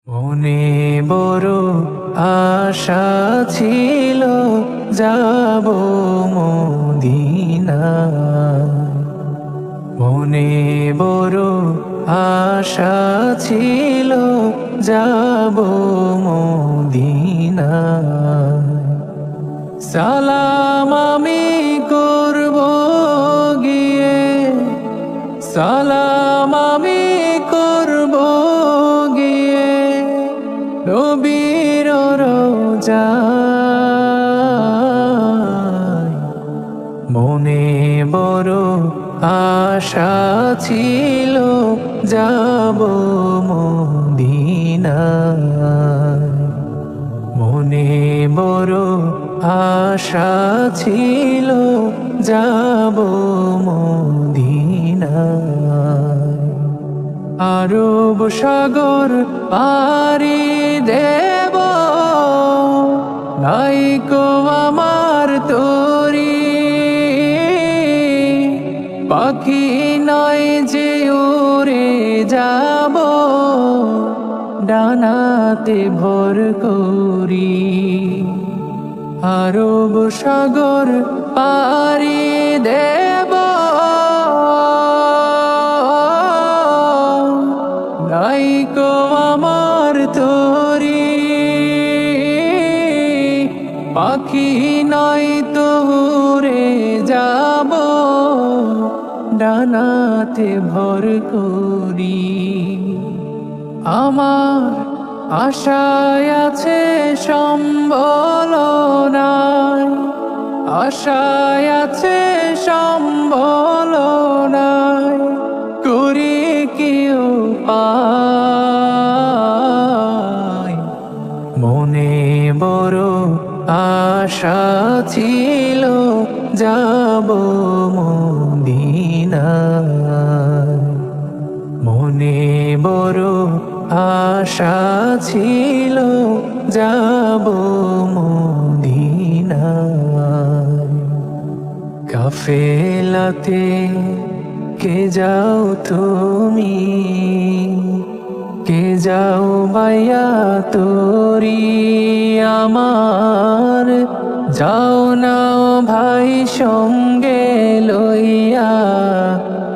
মনে বড় আশা ছিল যাব মদিনা। মনে বড় আশা ছিল যাব মদিনা। সালাম আমি করব গিয়ে, সালাম আমি করব গিয়ে নবীর রওজায়। মনে বড় আশা ছিল যাব মদিনায়। মনে বড় আশা ছিল যাব মদিনায়। আরব সাগর পাড়ি দেব, নাইকো আমার তরি। পাখি নয় যে উড়ে যাব, ডানাতে ভর করি। আরব সাগর পাড়ি দেব, নাইকো আমার তরি। পাখি নয় তো উড়ে যাব, ডানাতে ভর করি। আমার আশায় আছে সম্বল নাই, আশায় আছে সম্বল নাই। করি কি উপায়? মনে বড় আশা ছিল যাব মদিনায়। মনে বড় আশা ছিল যাব মদিনায়। কাফেলাতে কে যাও তুমি, কে যাও বাইয়া তোরি আমার। যাও না ভাই সঙ্গে লইয়া,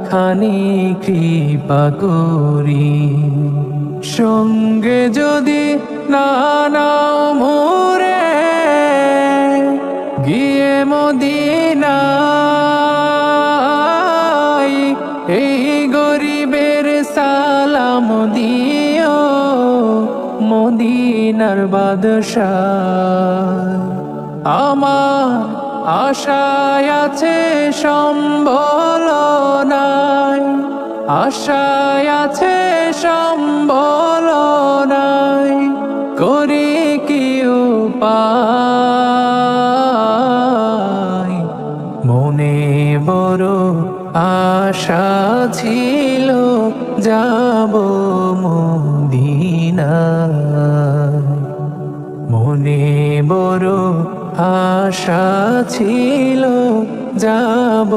খানি কৃপা করি। সঙ্গে যদি না নাও মোরে, গিয়ে মদিনায় এই গরিবের সালাম দিও, মদিনার বাদশাহ। আমার আশায় আছে সম্বল নাই, আশায় আছে সম্বল নাই। করি কি উপায়? মনে বড় আশা ছিল যাব মদিনায়। মনে বড় আশা ছিল যাব